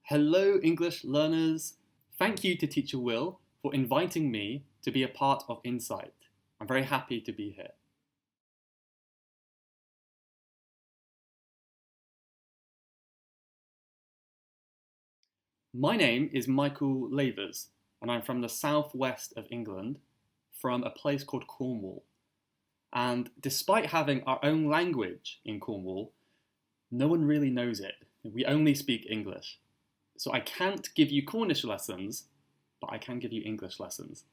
Hello, English learners. Thank you to Teacher Will for inviting me to be a part of Insight. I'm very happy to be here. My name is Michael Lavers, and I'm from the southwest of England, from a place called Cornwall. And despite having our own language in Cornwall, no one really knows it. We only speak English. So I can't give you Cornish lessons, but I can give you English lessons.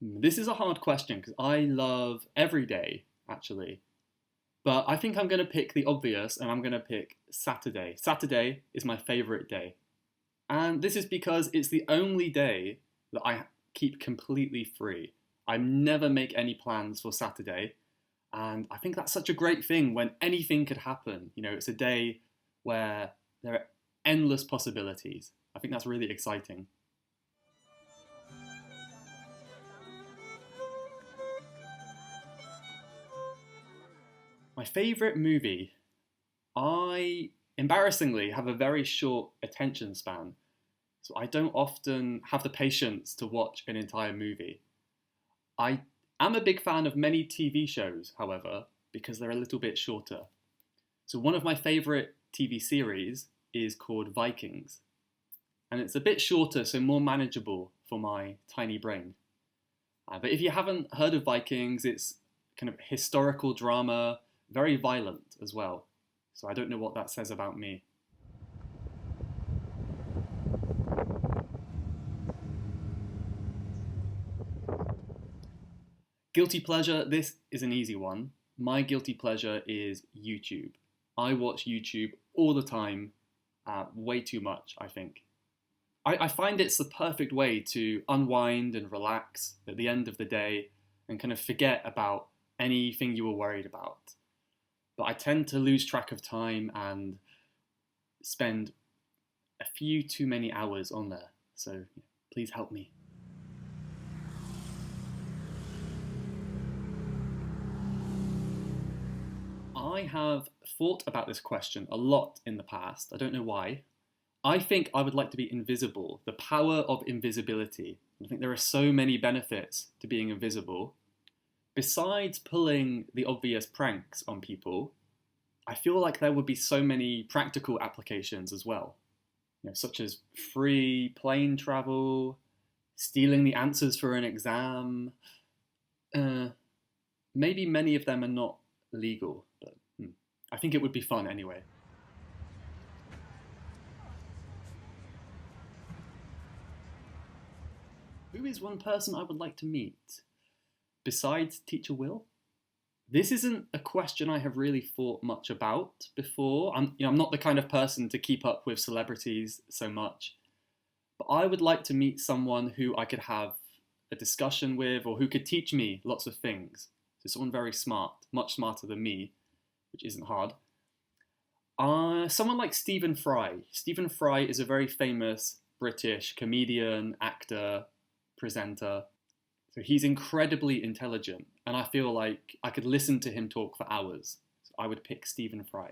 This is a hard question because I love every day, actually. But I think I'm going to pick the obvious and I'm going to pick Saturday. Saturday is my favourite day. And this is because it's the only day that I keep completely free. I never make any plans for Saturday. And I think that's such a great thing when anything could happen. It's a day where there are endless possibilities. I think that's really exciting. My favourite movie. I embarrassingly have a very short attention span, so I don't often have the patience to watch an entire movie. I am a big fan of many TV shows, however, because they're a little bit shorter. So one of my favourite TV series is called Vikings, and it's a bit shorter, so more manageable for my tiny brain. But if you haven't heard of Vikings, it's kind of historical drama, very violent as well. So I don't know what that says about me. Guilty pleasure, this is an easy one. My guilty pleasure is YouTube. I watch YouTube all the time, way too much, I think. I find it's the perfect way to unwind and relax at the end of the day and kind of forget about anything you were worried about. But I tend to lose track of time and spend a few too many hours on there. So please help me. I have thought about this question a lot in the past. I don't know why. I think I would like to be invisible, the power of invisibility. I think there are so many benefits to being invisible. Besides pulling the obvious pranks on people, I feel like there would be so many practical applications as well, such as free plane travel, stealing the answers for an exam. Maybe many of them are not legal, but I think it would be fun anyway. Who is one person I would like to meet? Besides Teacher Will? This isn't a question I have really thought much about before. I'm not the kind of person to keep up with celebrities so much. But I would like to meet someone who I could have a discussion with or who could teach me lots of things. So someone very smart, much smarter than me, which isn't hard. Someone like Stephen Fry. Stephen Fry is a very famous British comedian, actor, presenter. So he's incredibly intelligent, and I feel like I could listen to him talk for hours. So I would pick Stephen Fry.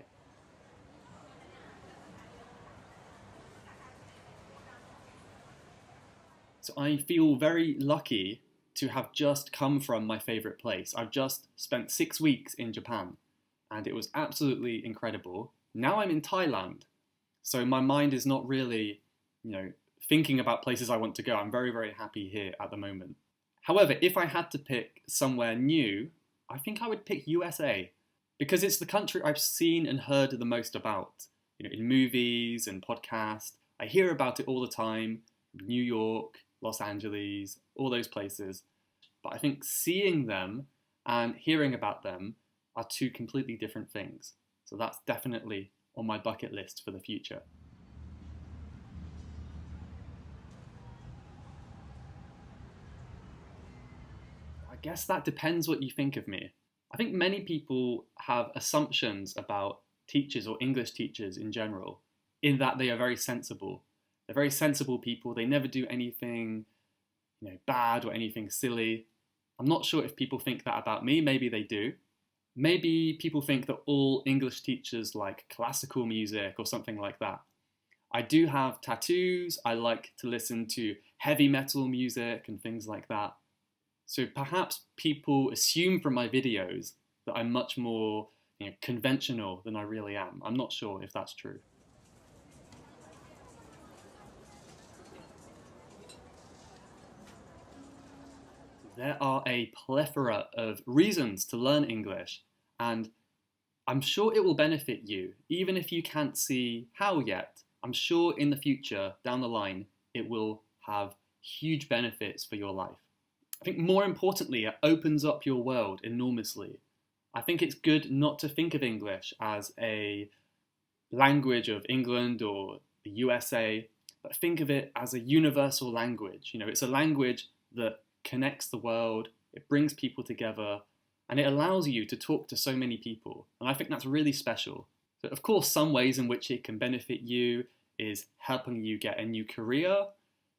So I feel very lucky to have just come from my favourite place. I've just spent 6 weeks in Japan, and it was absolutely incredible. Now I'm in Thailand, so my mind is not really, thinking about places I want to go. I'm very, very happy here at the moment. However, if I had to pick somewhere new, I think I would pick USA because it's the country I've seen and heard the most about. In movies and podcasts, I hear about it all the time. New York, Los Angeles, all those places. But I think seeing them and hearing about them are two completely different things. So that's definitely on my bucket list for the future. I guess that depends what you think of me. I think many people have assumptions about teachers or English teachers in general, in that they are very sensible. They're very sensible people. They never do anything, bad or anything silly. I'm not sure if people think that about me. Maybe they do. Maybe people think that all English teachers like classical music or something like that. I do have tattoos, I like to listen to heavy metal music and things like that. So perhaps people assume from my videos that I'm much more conventional than I really am. I'm not sure if that's true. There are a plethora of reasons to learn English, and I'm sure it will benefit you, even if you can't see how yet. I'm sure in the future, down the line, it will have huge benefits for your life. I think more importantly, it opens up your world enormously. I think it's good not to think of English as a language of England or the USA, but think of it as a universal language. It's a language that connects the world, it brings people together, and it allows you to talk to so many people. And I think that's really special. So, of course, some ways in which it can benefit you is helping you get a new career,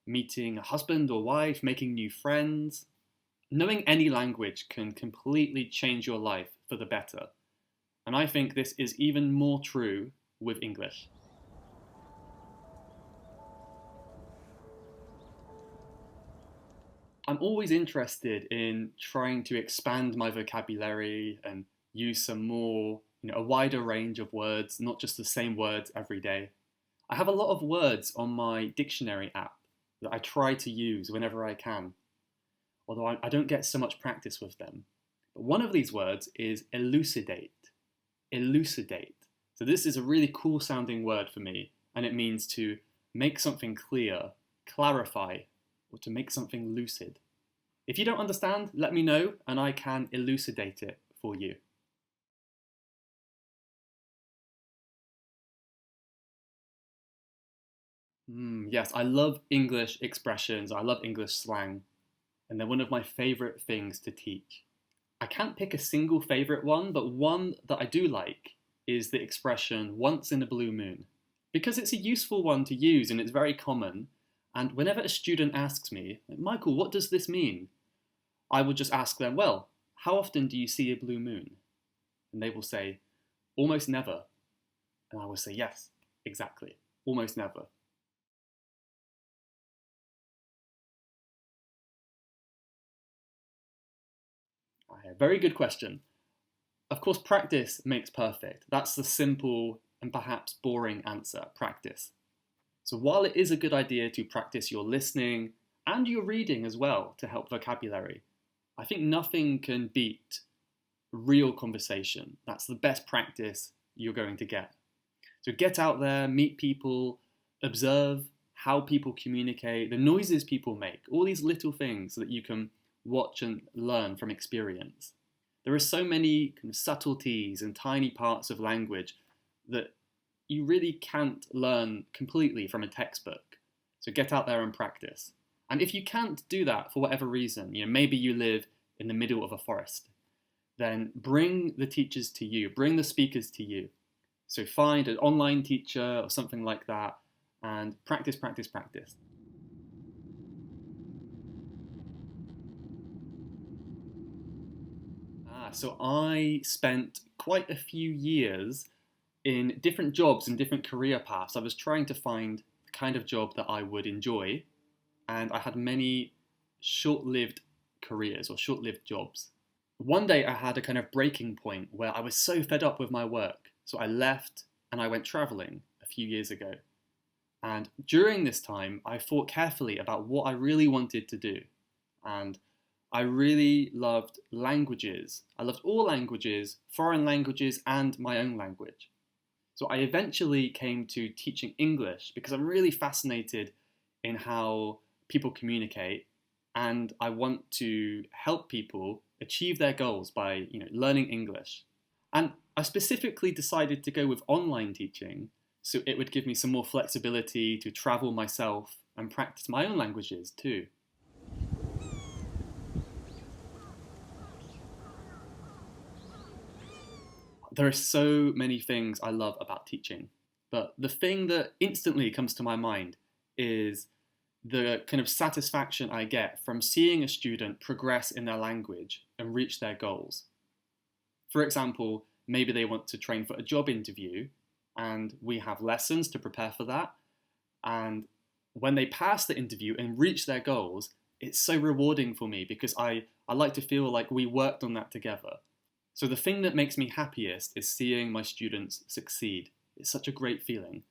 meeting a husband or wife, making new friends. Knowing any language can completely change your life for the better. And I think this is even more true with English. I'm always interested in trying to expand my vocabulary and use some more, a wider range of words, not just the same words every day. I have a lot of words on my dictionary app that I try to use whenever I can, although I don't get so much practice with them. But one of these words is elucidate. Elucidate. So this is a really cool sounding word for me, and it means to make something clear, clarify, or to make something lucid. If you don't understand, let me know and I can elucidate it for you. Yes, I love English expressions, I love English slang, and they're one of my favourite things to teach. I can't pick a single favourite one, but one that I do like is the expression once in a blue moon. Because it's a useful one to use and it's very common, and whenever a student asks me, Michael, what does this mean? I will just ask them, well, how often do you see a blue moon? And they will say, almost never. And I will say, yes, exactly, almost never. Very good question. Of course, practice makes perfect. That's the simple and perhaps boring answer, practice. So while it is a good idea to practice your listening and your reading as well to help vocabulary, I think nothing can beat real conversation. That's the best practice you're going to get. So get out there, meet people, observe how people communicate, the noises people make, all these little things that you can watch and learn from experience. There are so many kind of subtleties and tiny parts of language that you really can't learn completely from a textbook. So get out there and practice. And if you can't do that for whatever reason, maybe you live in the middle of a forest, then bring the teachers to you, bring the speakers to you. So find an online teacher or something like that and practice, practice, practice. So I spent quite a few years in different jobs and different career paths. I was trying to find the kind of job that I would enjoy, and I had many short-lived careers or short-lived jobs. One day I had a kind of breaking point where I was so fed up with my work, so I left and I went traveling a few years ago. And during this time, I thought carefully about what I really wanted to do. And I really loved languages. I loved all languages, foreign languages, and my own language. So I eventually came to teaching English because I'm really fascinated in how people communicate, and I want to help people achieve their goals by learning English. And I specifically decided to go with online teaching so it would give me some more flexibility to travel myself and practice my own languages too. There are so many things I love about teaching, but the thing that instantly comes to my mind is the kind of satisfaction I get from seeing a student progress in their language and reach their goals. For example, maybe they want to train for a job interview and we have lessons to prepare for that. And when they pass the interview and reach their goals, it's so rewarding for me because I like to feel like we worked on that together. So the thing that makes me happiest is seeing my students succeed. It's such a great feeling.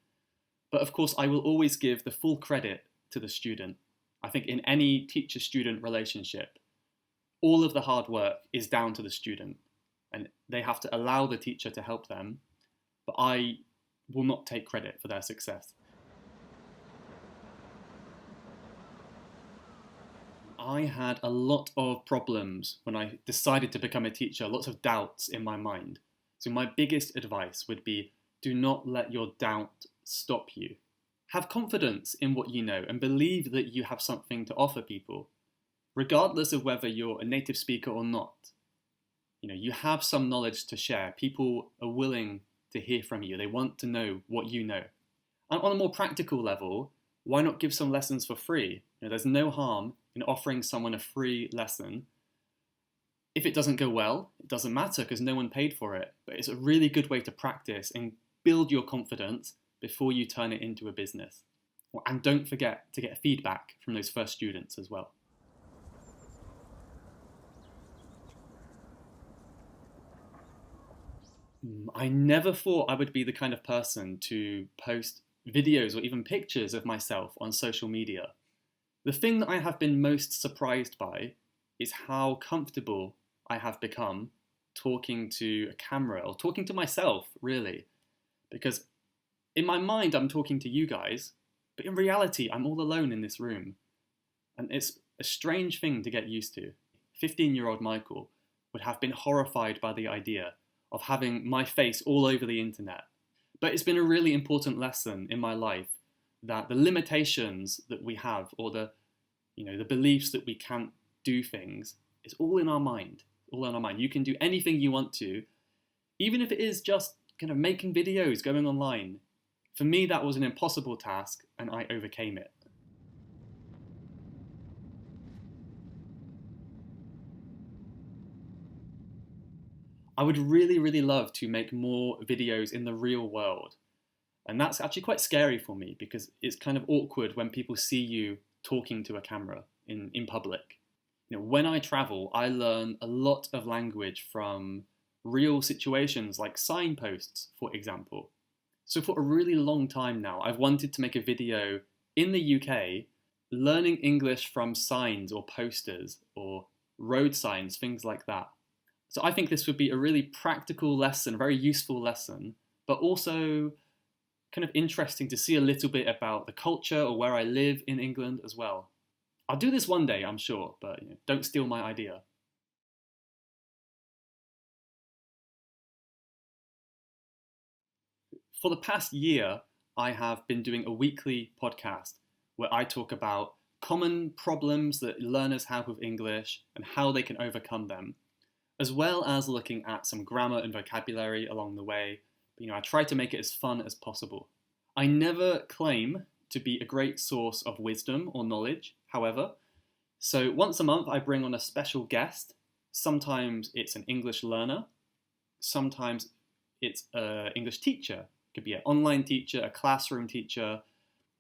But of course, I will always give the full credit to the student. I think in any teacher-student relationship, all of the hard work is down to the student, and they have to allow the teacher to help them, but I will not take credit for their success. I had a lot of problems when I decided to become a teacher, lots of doubts in my mind. So my biggest advice would be, do not let your doubt stop you. Have confidence in what you know and believe that you have something to offer people, regardless of whether you're a native speaker or not. You have some knowledge to share. People are willing to hear from you. They want to know what you know. And on a more practical level, why not give some lessons for free? There's no harm in offering someone a free lesson. If it doesn't go well, it doesn't matter because no one paid for it. But it's a really good way to practice and build your confidence before you turn it into a business. And don't forget to get feedback from those first students as well. I never thought I would be the kind of person to post videos or even pictures of myself on social media. The thing that I have been most surprised by is how comfortable I have become talking to a camera or talking to myself, really. Because in my mind, I'm talking to you guys, but in reality, I'm all alone in this room. And it's a strange thing to get used to. 15-year-old Michael would have been horrified by the idea of having my face all over the internet. But it's been a really important lesson in my life that the limitations that we have, or the beliefs that we can't do things, is all in our mind. All in our mind. You can do anything you want to, even if it is just kind of making videos, going online. For me, that was an impossible task, and I overcame it. I would really, really love to make more videos in the real world. And that's actually quite scary for me because it's kind of awkward when people see you talking to a camera in public. When I travel, I learn a lot of language from real situations like signposts, for example. So for a really long time now, I've wanted to make a video in the UK learning English from signs or posters or road signs, things like that. So I think this would be a really practical lesson, a very useful lesson, but also kind of interesting to see a little bit about the culture or where I live in England as well. I'll do this one day, I'm sure, but don't steal my idea. For the past year, I have been doing a weekly podcast where I talk about common problems that learners have with English and how they can overcome them, as well as looking at some grammar and vocabulary along the way. But, I try to make it as fun as possible. I never claim to be a great source of wisdom or knowledge, however. So once a month, I bring on a special guest. Sometimes it's an English learner. Sometimes it's an English teacher. It could be an online teacher, a classroom teacher.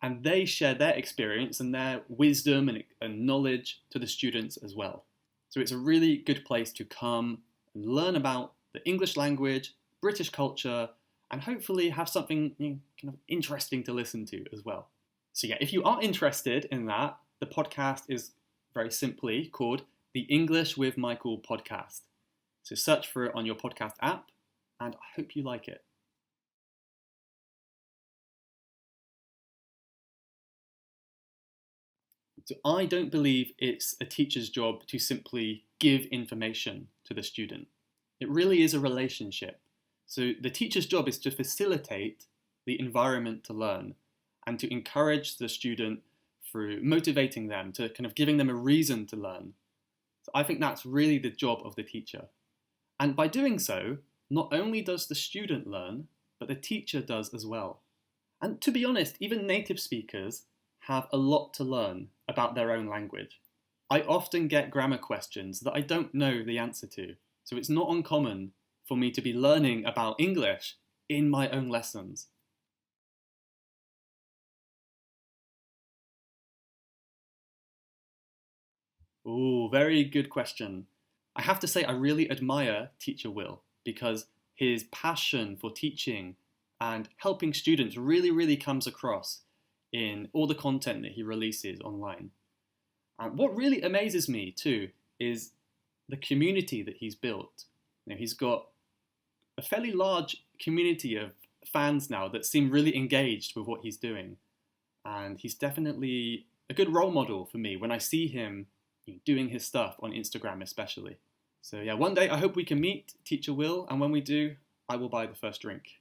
And they share their experience and their wisdom and knowledge to the students as well. So it's a really good place to come and learn about the English language, British culture, and hopefully have something kind of interesting to listen to as well. So yeah, if you are interested in that, the podcast is very simply called the English with Micheal podcast. So search for it on your podcast app, and I hope you like it. So I don't believe it's a teacher's job to simply give information to the student. It really is a relationship. So the teacher's job is to facilitate the environment to learn and to encourage the student through motivating them, to kind of giving them a reason to learn. So I think that's really the job of the teacher. And by doing so, not only does the student learn, but the teacher does as well. And to be honest, even native speakers have a lot to learn about their own language. I often get grammar questions that I don't know the answer to, so it's not uncommon for me to be learning about English in my own lessons? Ooh, very good question. I have to say, I really admire Teacher Will because his passion for teaching and helping students really comes across in all the content that he releases online. And what really amazes me too is the community that he's built. He's got a fairly large community of fans now that seem really engaged with what he's doing. And he's definitely a good role model for me when I see him doing his stuff on Instagram especially. So yeah, one day I hope we can meet Teacher Will, and when we do, I will buy the first drink.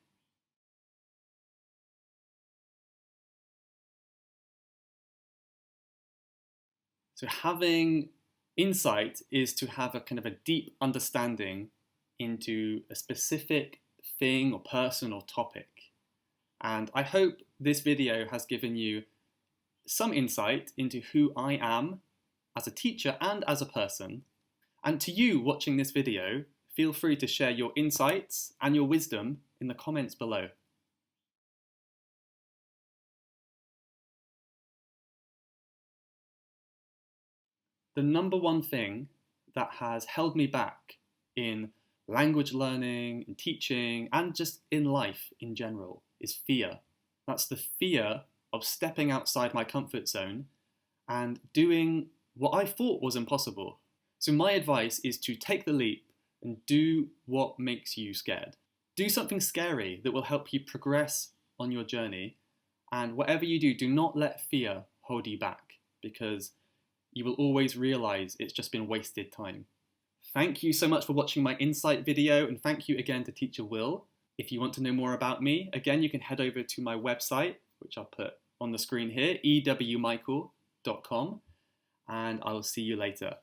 So having insight is to have a kind of a deep understanding into a specific thing or person or topic. And I hope this video has given you some insight into who I am as a teacher and as a person. And to you watching this video, feel free to share your insights and your wisdom in the comments below. The number one thing that has held me back in language learning, in teaching, and just in life in general is fear. That's the fear of stepping outside my comfort zone and doing what I thought was impossible. So my advice is to take the leap and do what makes you scared. Do something scary that will help you progress on your journey. And whatever you do, do not let fear hold you back, because you will always realize it's just been wasted time. Thank you so much for watching my insight video, and thank you again to Teacher Will. If you want to know more about me, again, you can head over to my website, which I'll put on the screen here, ewmicheal.com, and I will see you later.